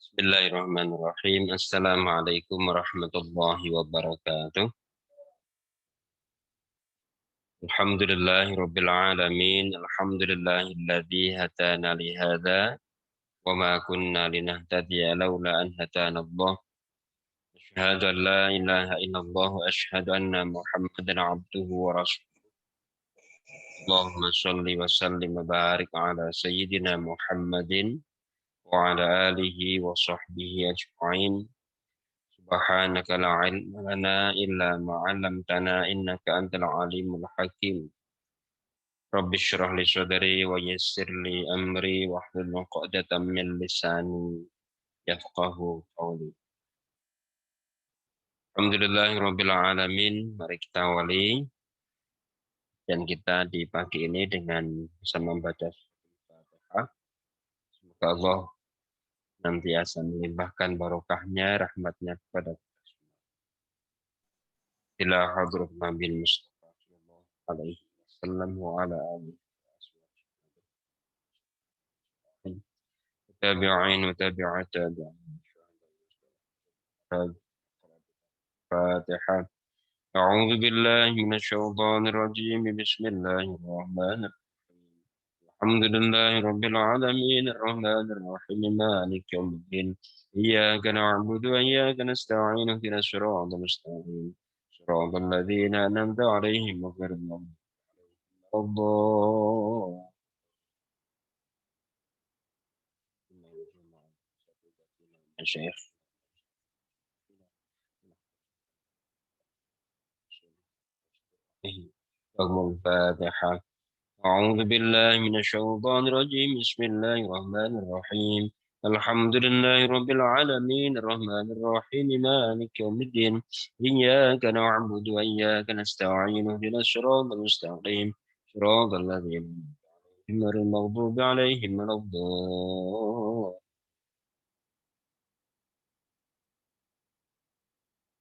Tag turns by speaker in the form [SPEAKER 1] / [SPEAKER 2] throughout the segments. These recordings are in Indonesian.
[SPEAKER 1] Bismillahirrahmanirrahim. Assalamualaikum warahmatullahi wabarakatuh. Alhamdulillahirabbil alamin. Alhamdulillahilladzi hadana li hadza wa ma kunna linahtadiya laula an hadana Allah. Asyhadu an la ilaha illallah wa asyhadu anna Muhammadan abduhu wa rasuluh. Allahumma shalli wa sallim wa barik ala sayyidina Muhammadin wa ala alihi wa sahbihi ajma'in. Subhanaka la ilma lana illa ma 'allamtana innaka antal alimul hakim. Rabbi shrah li sadri wa yassir li amri wahlul 'uqdatam min lisani yafqahu qawli. Alhamdulillahirabbil alamin. Mari kita awali dan kita di pagi ini dengan bisa membaca Al-Fatihah. Semoga Allah nantiasa melimpahkan barokahnya, rahmatnya kepada kita semua. Ila hadrat Nabi Mustafa sallallahu alaihi wasallam wa ala alihi tabi'in wa tabi'at tabi'in. Fatihah. A'udzu billahi minasyaitonir rajim. Bismillahirrahmanirrahim. Alhamdulillahi rabbil alamin arrahmanir rahim maliki yaumiddin. Iyyaka na'budu wa iyyaka nasta'in ihdinas siratal mustaqim. Siratal ladzina an'amta 'alaihim ghairil maghdubi 'alaihim waladdallin. Syekh. Al-Fatihah. أعوذ بالله من الشيطان الرجيم بسم الله الرحمن الرحيم الحمد لله رب العالمين الرحمن الرحيم مالك يوم الدين إياك نعبد وإياك نستعين اهدنا الصراط المستقيم صراط الذين أنعمت عليهم غير المغضوب عليهم ولا الضالين.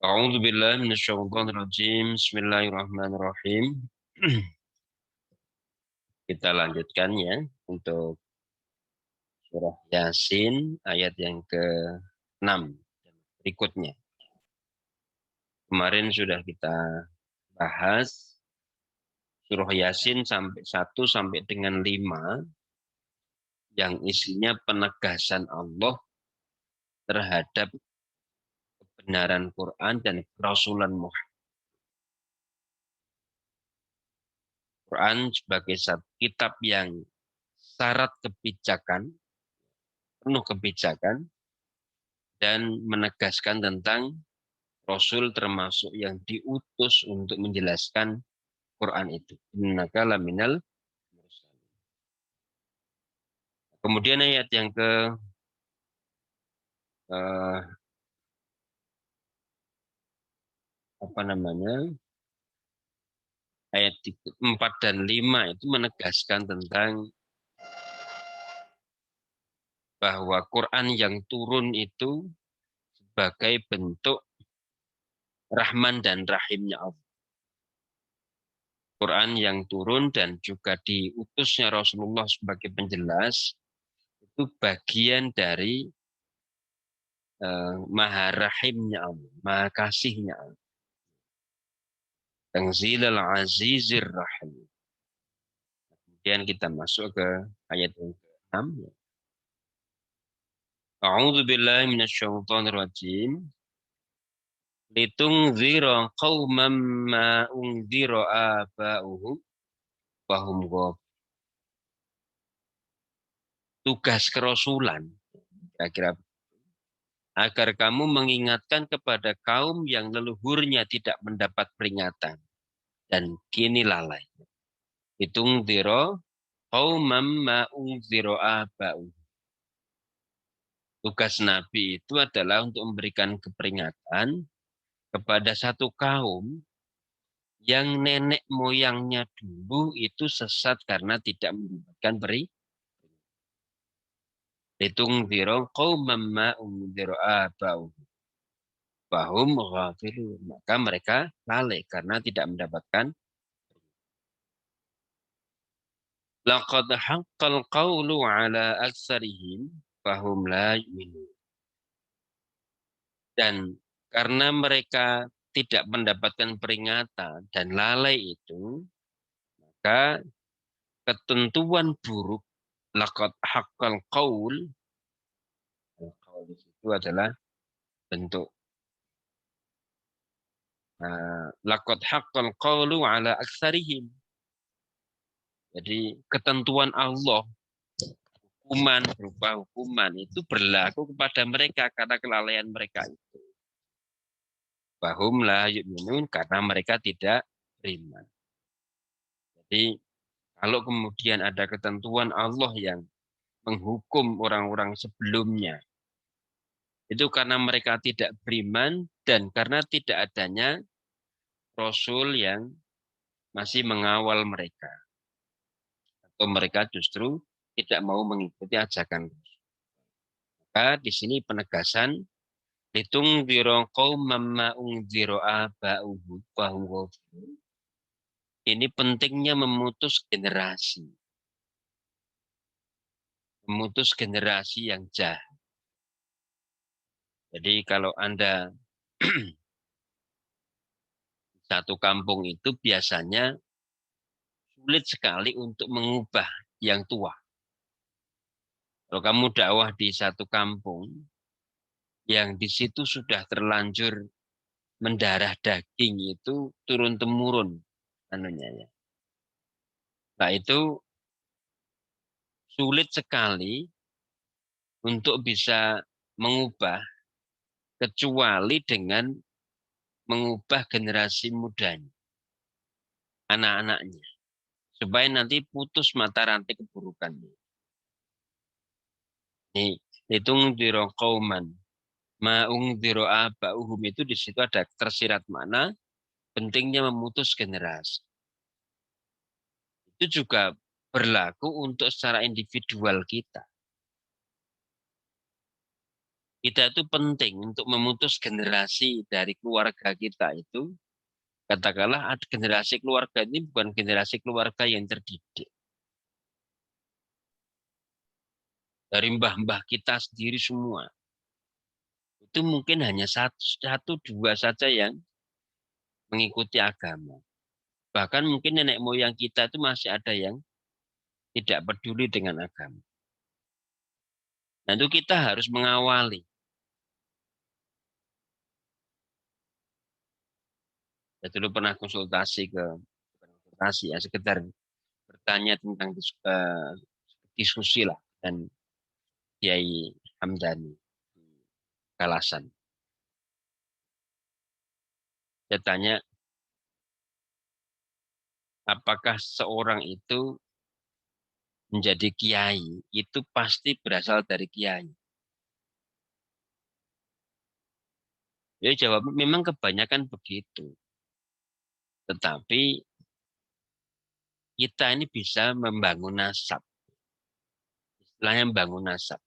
[SPEAKER 1] أعوذ بالله من الشيطان الرجيم بسم الله الرحمن الرحيم. Kita lanjutkan ya untuk surah Yasin ayat yang ke-6 berikutnya. Kemarin sudah kita bahas surah Yasin sampai 1 sampai dengan 5 yang isinya penegasan Allah terhadap kebenaran Quran dan kerasulan Muhammad. Quran sebagai satu kitab yang syarat kebijakan, penuh kebijakan, dan menegaskan tentang Rasul termasuk yang diutus untuk menjelaskan Quran itu. Innaka laminal mursalin. Kemudian ayat yang eh, ayat 4 dan 5 itu menegaskan tentang bahwa Quran yang turun itu sebagai bentuk Rahman dan Rahimnya Allah. Quran yang turun dan juga diutusnya Rasulullah sebagai penjelas itu bagian dari Maha Rahimnya Allah, Maha Kasihnya Allah. Tanzilal Azizir Rahim. Kemudian kita masuk ke ayat yang ke-6. A'udzu billahi minasyaitonir rajim. Litungzira qauman ma unzira aba'uhum wa hum ghafilun. Tugas kerasulan kira-kira agar kamu mengingatkan kepada kaum yang leluhurnya tidak mendapat peringatan dan kini lalai. Litungzira qauman ma unzira aba'uhum. Tugas Nabi itu adalah untuk memberikan keperingatan kepada satu kaum yang nenek moyangnya dulu itu sesat karena tidak mendapatkan peringatan. Litungzira qauman ma unzira aba'uhum fahum ghafilun. Maka mereka lalai karena tidak mendapatkan. Laqad haqqal qawlu ala aktsarihim fahum la yu'minun. Dan karena mereka tidak mendapatkan peringatan dan lalai itu, maka ketentuan buruk laqad haqqal qaul, qaul itu adalah bentuk laqad haqqal qaulu ala aktsarihim. Jadi ketentuan Allah, hukuman berupa hukuman itu berlaku kepada mereka karena kelalaian mereka itu. Bahum la yu'minun, karena mereka tidak beriman. Jadi kalau kemudian ada ketentuan Allah yang menghukum orang-orang sebelumnya, itu karena mereka tidak beriman dan karena tidak adanya Rasul yang masih mengawal mereka. Atau mereka justru tidak mau mengikuti ajakan Rasul. Maka di sini penegasan, litungdzira qauman ma undzira aba'uhum wa hum ghafilun. Ini pentingnya memutus generasi. Memutus generasi yang jahat. Jadi kalau Anda satu kampung itu biasanya sulit sekali untuk mengubah yang tua. Kalau kamu dakwah di satu kampung yang di situ sudah terlanjur mendarah daging itu turun temurun anunya ya. Nah itu sulit sekali untuk bisa mengubah kecuali dengan mengubah generasi mudanya, anak-anaknya, supaya nanti putus mata rantai keburukannya. Nih, hitung diro kauman, maung diro abauhum, itu di situ ada tersirat mana pentingnya memutus generasi. Itu juga berlaku untuk secara individual kita. Kita itu penting untuk memutus generasi dari keluarga kita itu. Katakanlah generasi keluarga ini bukan generasi keluarga yang terdidik. Dari mbah-mbah kita sendiri semua. Itu mungkin hanya satu dua saja yang mengikuti agama. Bahkan mungkin nenek moyang kita itu masih ada yang tidak peduli dengan agama. Nah itu kita harus mengawali. Saya dulu pernah konsultasi ya, sekedar bertanya tentang diskusi lah dan Kiai Hamdani Kalasan. Saya tanya, apakah seorang itu menjadi kiai itu pasti berasal dari kiai? Ya jawab, memang kebanyakan begitu. Tetapi kita ini bisa membangun nasab. Istilahnya membangun nasab.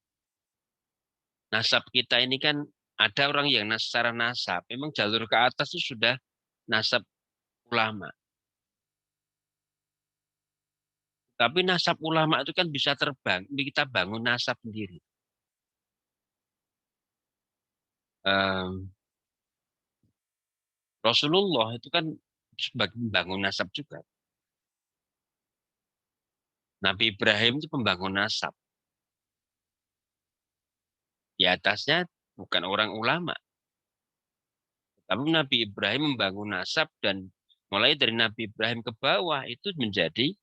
[SPEAKER 1] Nasab kita ini kan ada orang yang secara nasab, memang jalur ke atas itu sudah nasab ulama. Tapi nasab ulama itu kan bisa terbang, kita bangun nasab sendiri. Rasulullah itu kan sebagai membangun nasab juga. Nabi Ibrahim itu pembangun nasab. Di atasnya bukan orang ulama. Tapi Nabi Ibrahim membangun nasab dan mulai dari Nabi Ibrahim ke bawah itu menjadi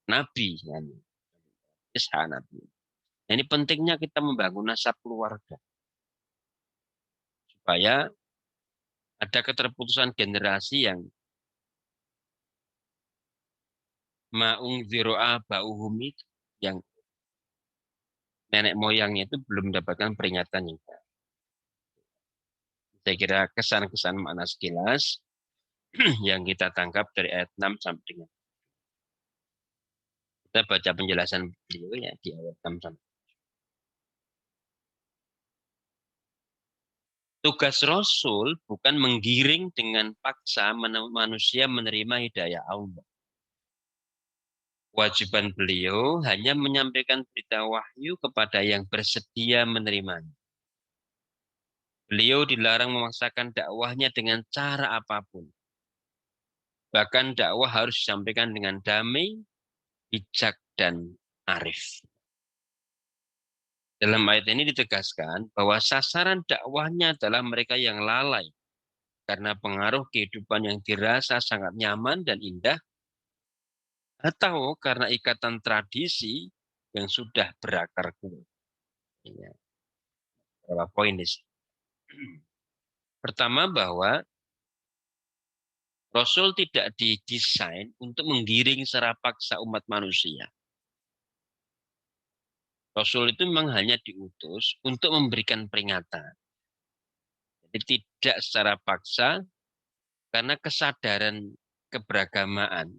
[SPEAKER 1] nabi. Nabi. Nah, ini pentingnya kita membangun nasab keluarga. Supaya ada keterputusan generasi yang maung ziro'a ba'uhum itu, yang nenek moyangnya itu belum mendapatkan peringatan yang baik. Saya kira kesan-kesan makna sekilas yang kita tangkap dari ayat 6 sampai dengan kita baca penjelasan beliau ya di ayat 6 sampai. Tugas Rasul bukan menggiring dengan paksa manusia menerima hidayah Allah. Kewajiban beliau hanya menyampaikan berita wahyu kepada yang bersedia menerimanya. Beliau dilarang memaksakan dakwahnya dengan cara apapun. Bahkan dakwah harus disampaikan dengan damai, bijak, dan arif. Dalam ayat ini ditegaskan bahwa sasaran dakwahnya adalah mereka yang lalai karena pengaruh kehidupan yang dirasa sangat nyaman dan indah, atau karena ikatan tradisi yang sudah berakar kuat. Ini beberapa poin di sini. Pertama, bahwa Rasul tidak didesain untuk menggiring secara paksa umat manusia. Rasul itu memang hanya diutus untuk memberikan peringatan. Jadi tidak secara paksa, karena kesadaran keberagamaan,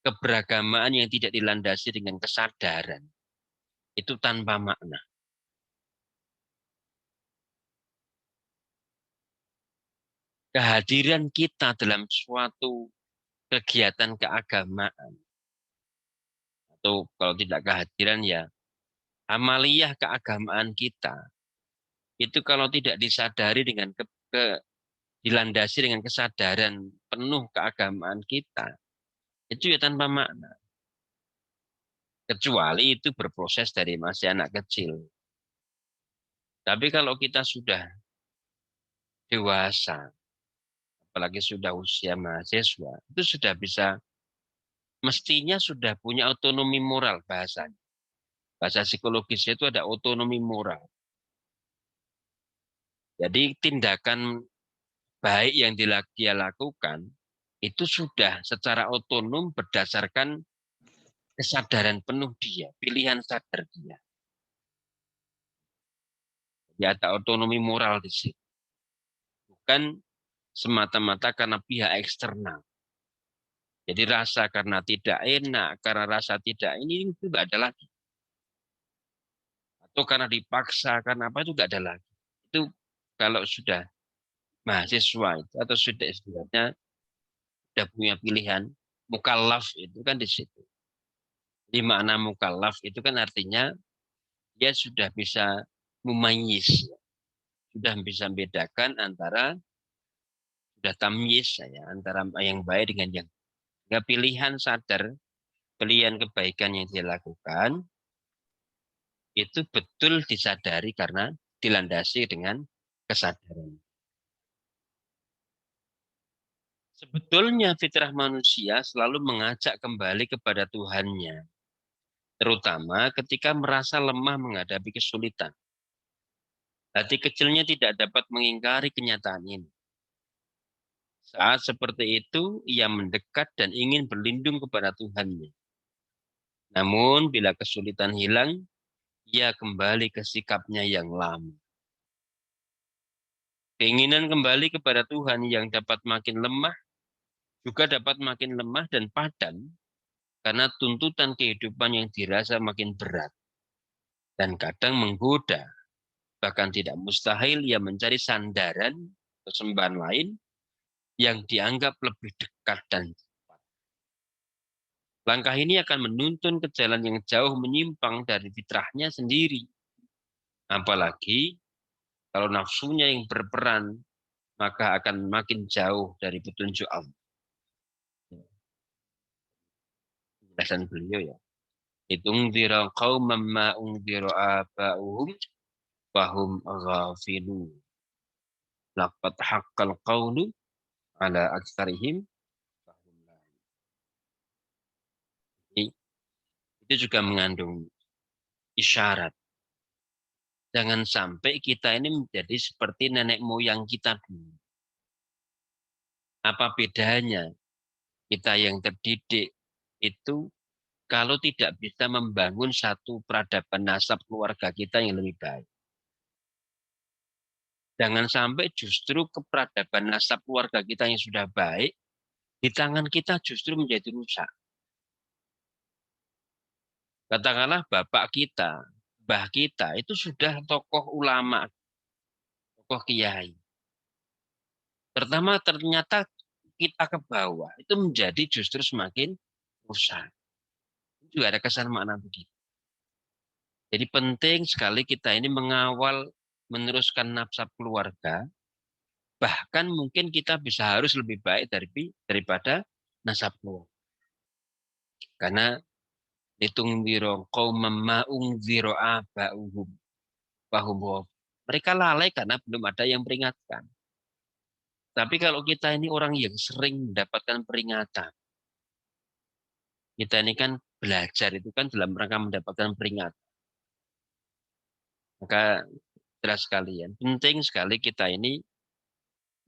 [SPEAKER 1] keberagamaan yang tidak dilandasi dengan kesadaran, itu tanpa makna. Kehadiran kita dalam suatu kegiatan keagamaan, atau kalau tidak kehadiran ya amaliyah keagamaan kita, itu kalau tidak disadari dengan dilandasi dengan kesadaran penuh keagamaan kita, itu ya tanpa makna. Kecuali itu berproses dari masih anak kecil. Tapi kalau kita sudah dewasa, apalagi sudah usia mahasiswa, itu sudah bisa, mestinya sudah punya otonomi moral bahasanya. Bahasa psikologisnya itu ada otonomi moral. Jadi tindakan baik yang dia lakukan, itu sudah secara otonom berdasarkan kesadaran penuh dia, pilihan sadar dia. Ya ada otonomi moral di situ. Bukan semata-mata karena pihak eksternal. Jadi rasa karena tidak enak, karena rasa tidak ini itu nggak ada lagi. Atau karena dipaksa, karena apa itu nggak ada lagi. Itu kalau sudah mahasiswa itu atau sudah istilahnya sudah punya pilihan, mukallaf itu kan di situ. Di makna mukallaf itu kan artinya dia sudah bisa mumayyiz, sudah bisa membedakan antara sudah tamyiz ya, antara yang baik dengan yang enggak, pilihan sadar, pilihan kebaikan yang dia lakukan itu betul disadari karena dilandasi dengan kesadaran. Sebetulnya fitrah manusia selalu mengajak kembali kepada Tuhannya, terutama ketika merasa lemah menghadapi kesulitan. Hati kecilnya tidak dapat mengingkari kenyataan ini. Saat seperti itu, ia mendekat dan ingin berlindung kepada Tuhannya. Namun, bila kesulitan hilang, ia kembali ke sikapnya yang lama. Keinginan kembali kepada Tuhan yang dapat makin lemah, juga dapat makin lemah dan padam, karena tuntutan kehidupan yang dirasa makin berat. Dan kadang menggoda, bahkan tidak mustahil ia mencari sandaran, kesembahan lain, yang dianggap lebih dekat dan cepat. Langkah ini akan menuntun ke jalan yang jauh menyimpang dari fitrahnya sendiri. Apalagi kalau nafsunya yang berperan, maka akan makin jauh dari petunjuk Allah. Penjelasan beliau ya. Itungdira qauman ma ungdira aba'uhum fahum ghafilun. Laqad haqqal qawlu ala aktsarihim fahum la. Itu juga mengandung isyarat. Jangan sampai kita ini menjadi seperti nenek moyang kita dulu. Apa bedanya kita yang terdidik itu kalau tidak bisa membangun satu peradaban nasab keluarga kita yang lebih baik? Jangan sampai justru keperadaban nasab keluarga kita yang sudah baik, di tangan kita justru menjadi rusak. Katakanlah bapak kita, mbah kita, itu sudah tokoh ulama, tokoh kiai. Pertama ternyata kita ke bawah, itu menjadi justru semakin rusak. Juga ada kesan makna begitu. Jadi penting sekali kita ini mengawal meneruskan nasab keluarga, bahkan mungkin kita bisa harus lebih baik daripada nasab keluarga. Karena hitung biro qaumam ma ungziro aba'uhum fahum ghafilun. Mereka lalai karena belum ada yang peringatkan. Tapi kalau kita ini orang yang sering mendapatkan peringatan, kita ini kan belajar itu kan dalam rangka mendapatkan peringatan. Maka jelas sekalian, penting sekali kita ini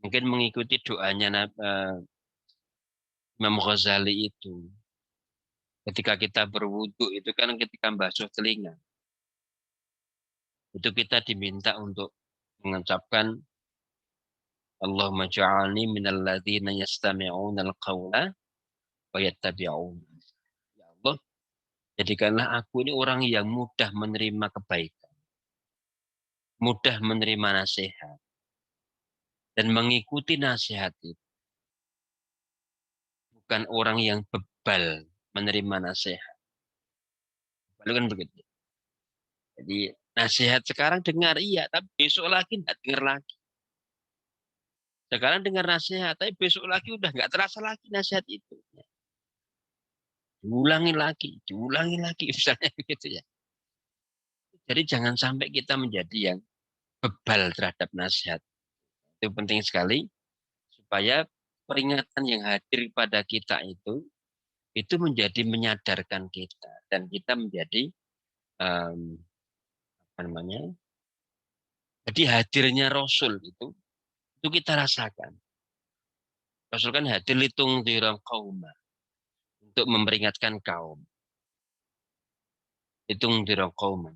[SPEAKER 1] mungkin mengikuti doanya Imam Ghazali itu. Ketika kita berwudu itu kan ketika basuh telinga. Itu kita diminta untuk mengucapkan Allahumma ja'alni minal ladzina yastami'una al-qawla wa yattabi'un. Ya Allah, jadikanlah aku ini orang yang mudah menerima kebaikan, mudah menerima nasihat, dan mengikuti nasihat itu. Bukan orang yang bebal menerima nasihat. Lalu kan begitu. Jadi nasihat sekarang dengar iya, tapi besok lagi tidak dengar lagi. Sekarang dengar nasihat, tapi besok lagi udah nggak terasa lagi nasihat itu. Diulangi lagi, misalnya begitu ya. Jadi jangan sampai kita menjadi yang bebal terhadap nasihat. Itu penting sekali supaya peringatan yang hadir pada kita itu menjadi menyadarkan kita dan kita menjadi apa namanya? Jadi hadirnya Rasul itu kita rasakan. Rasul kan hadir litung dirang kaum untuk memperingatkan kaum. Litung dirang kaum.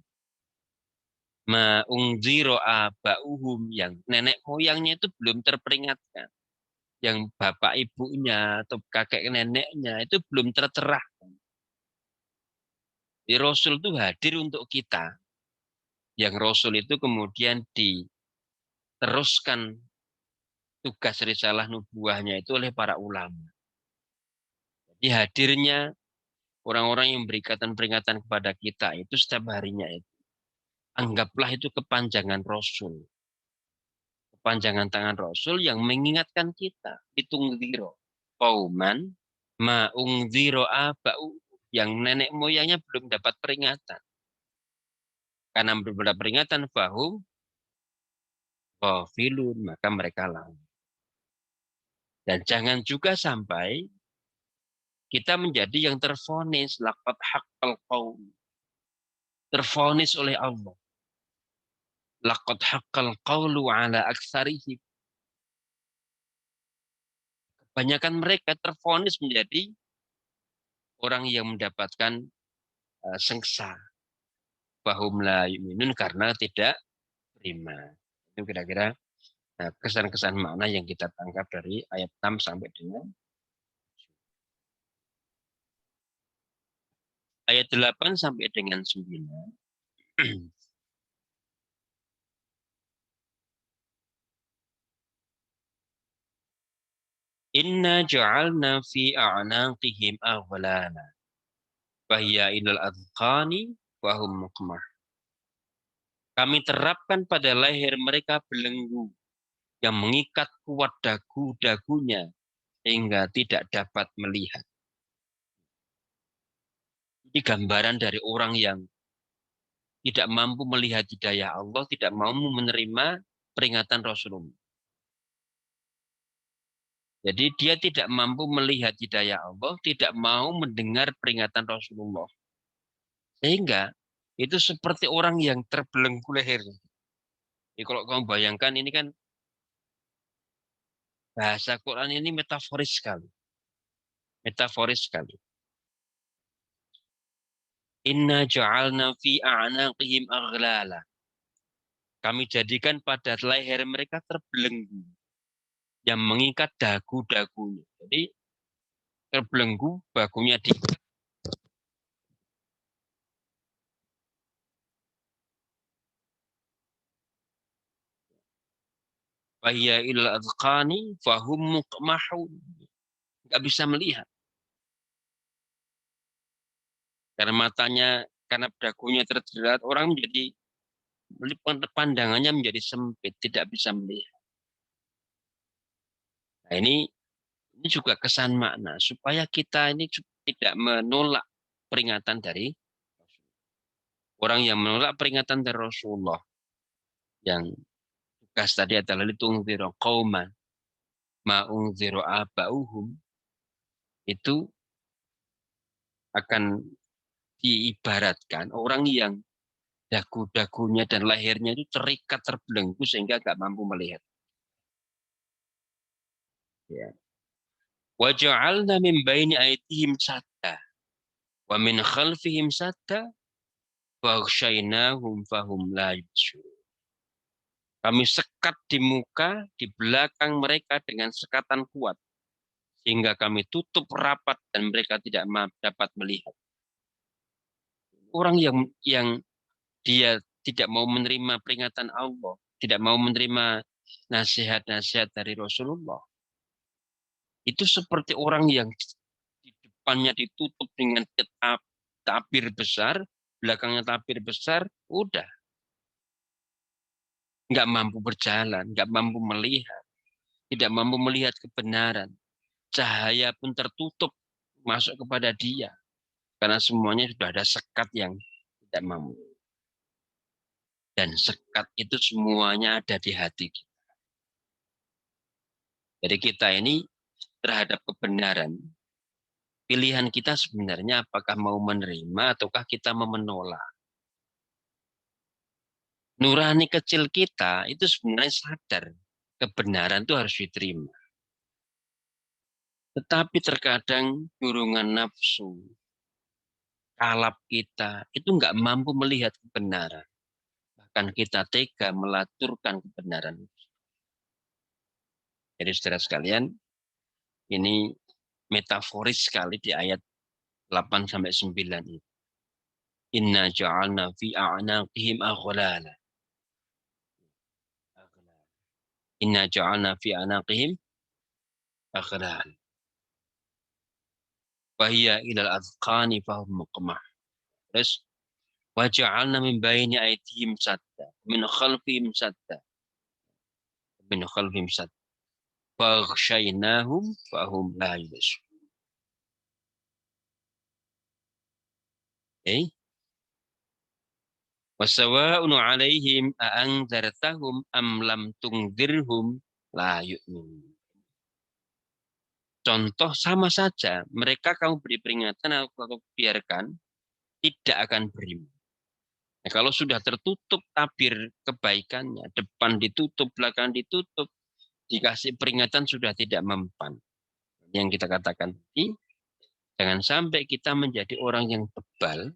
[SPEAKER 1] Ma ungziro aba'uhum yang nenek moyangnya itu belum terperingatkan. Yang bapak ibunya atau kakek neneknya itu belum tercerahkan. Di Rasul itu hadir untuk kita. Yang Rasul itu kemudian diteruskan tugas risalah nubuahnya itu oleh para ulama. Jadi hadirnya orang-orang yang berikan peringatan kepada kita itu setiap harinya itu. Anggaplah itu kepanjangan Rasul. Kepanjangan tangan Rasul yang mengingatkan kita. Itungziro. Qauman ma'ungziro aba'u. Yang nenek moyangnya belum dapat peringatan. Karena belum ada peringatan, fahum ghafilun. Maka mereka lalai. Dan jangan juga sampai kita menjadi yang terfonis. Laqad haqqal qaum. Terfonis oleh Allah. Laqad haqqal qawlu ala aktsarihim. Kebanyakan mereka terfonis menjadi orang yang mendapatkan sengsara. Bahum la yu'minun karena tidak beriman. Itu kira-kira kesan-kesan makna yang kita tangkap dari ayat 6 sampai dengan ayat 8 sampai dengan 9. Inna ja'alna fi a'naqihim aghlala fahiya ilal adqani wahum muqmah. Kami terapkan pada leher mereka belenggu yang mengikat kuat dagu-dagunya sehingga tidak dapat melihat. Ini gambaran dari orang yang tidak mampu melihat hidayah Allah, tidak mampu menerima peringatan Rasulullah. Jadi dia tidak mampu melihat hidayah Allah, tidak mau mendengar peringatan Rasulullah. Sehingga itu seperti orang yang terbelenggu leher. Jadi kalau kamu bayangkan ini kan bahasa Quran ini metaforis sekali. Metaforis sekali. Inna ja'alna fi a'naqihim aghlala. Kami jadikan pada leher mereka terbelenggu yang mengikat dagu-dagunya. Jadi terbelenggu, bagunya di Fahiyya ilal adqani fahum muqmahun. Nggak bisa melihat. Karena matanya, karena dagunya terjerat, orang menjadi pandangannya menjadi sempit, tidak bisa melihat. Nah, ini juga kesan makna supaya kita ini tidak menolak peringatan dari orang yang menolak peringatan dari Rasulullah yang tugas tadi adalah litungziru qauman ma unziru abauhum, itu akan diibaratkan orang yang dagu-dagunya dan lehernya itu terikat terbelenggu sehingga nggak mampu melihat. Ya. Wa ja'alna min baini aydihim sadda wa min khalfihim sadda wa ghsyainahum fahum la yubsirun. Kami sekat di muka, di belakang mereka dengan sekatan kuat sehingga kami tutup rapat dan mereka tidak dapat melihat. Orang yang dia tidak mau menerima peringatan Allah, tidak mau menerima nasihat-nasihat dari Rasulullah, itu seperti orang yang di depannya ditutup dengan tabir besar, belakangnya tabir besar, udah nggak mampu berjalan, nggak mampu melihat, tidak mampu melihat kebenaran. Cahaya pun tertutup masuk kepada dia karena semuanya sudah ada sekat yang tidak mampu. Dan sekat itu semuanya ada di hati kita. Jadi kita ini terhadap kebenaran, pilihan kita sebenarnya apakah mau menerima ataukah kita mau menolak. Nurani kecil kita itu sebenarnya sadar kebenaran itu harus diterima. Tetapi terkadang dorongan nafsu, kalap kita itu nggak mampu melihat kebenaran. Bahkan kita tega melaturkan kebenaran. Jadi saudara sekalian, ini metaforis sekali di ayat 8 sampai 9 ini. Inna ja'alna fi a'naqihim aghlala. Inna ja'alna fi a'naqihim aghlala. Wahia ilal azqani fahum muqmah. Terus waja'alna min baini aydihim sadda, min khalfihim sadda, min khalfihim sadda. Faghsyainahum fahum la yubsirun. Okay. Wasawa'un 'alaihim a'anzartahum am lam tungdirhum la yu'minun. Contoh sama saja, mereka kamu beri peringatan atau biarkan, tidak akan beriman. Nah, kalau sudah tertutup tabir kebaikannya, depan ditutup, belakang ditutup, dikasih peringatan sudah tidak mempan. Yang kita katakan tadi, jangan sampai kita menjadi orang yang bebal,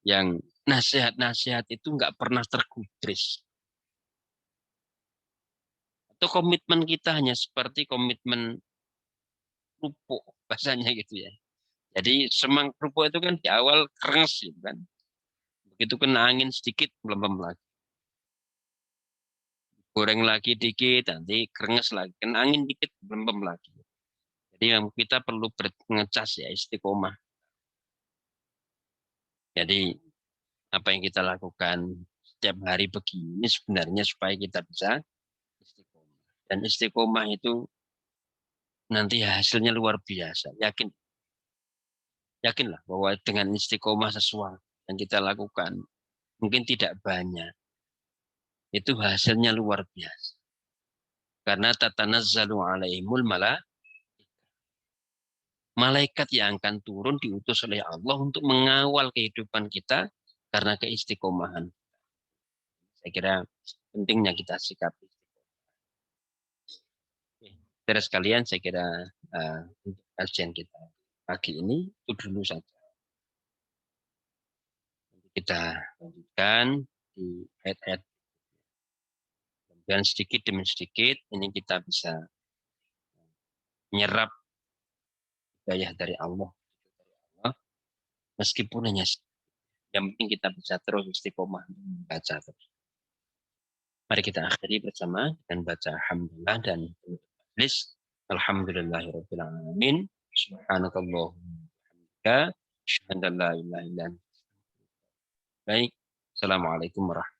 [SPEAKER 1] yang nasihat-nasihat itu nggak pernah tergubris. Atau komitmen kita hanya seperti komitmen kerupuk, bahasanya gitu ya. Jadi semang kerupuk itu kan di awal keras gitu kan. Begitu kena angin sedikit, melempem lagi. Goreng lagi dikit, nanti kerenges lagi. Kena angin dikit, melempem lagi. Jadi yang kita perlu ngecas ya, istiqomah. Jadi apa yang kita lakukan setiap hari begini sebenarnya supaya kita bisa istiqomah. Dan istiqomah itu nanti hasilnya luar biasa. Yakinlah bahwa dengan istiqomah sesuatu yang kita lakukan mungkin tidak banyak, itu hasilnya luar biasa. Karena tatanazzalu alaihimul malaikat yang akan turun diutus oleh Allah untuk mengawal kehidupan kita karena keistiqomahan. Saya kira pentingnya kita sikapi. Terus sekalian, saya kira untuk kajian kita pagi ini itu dulu saja. Kita lanjutkan di ayat-ayat. Dan sedikit demi sedikit ini kita bisa menyerap hidayah dari Allah. Meskipun hanya yang penting kita bisa terus istiqomah membaca terus. Mari kita akhiri bersama dan baca alhamdulillah dan tulis alhamdulillahirabbil alamin. Subhanakallahumma wa bihamdika asyhadu an la ilaha illa anta. Baik, Assalamualaikum warahmatullahi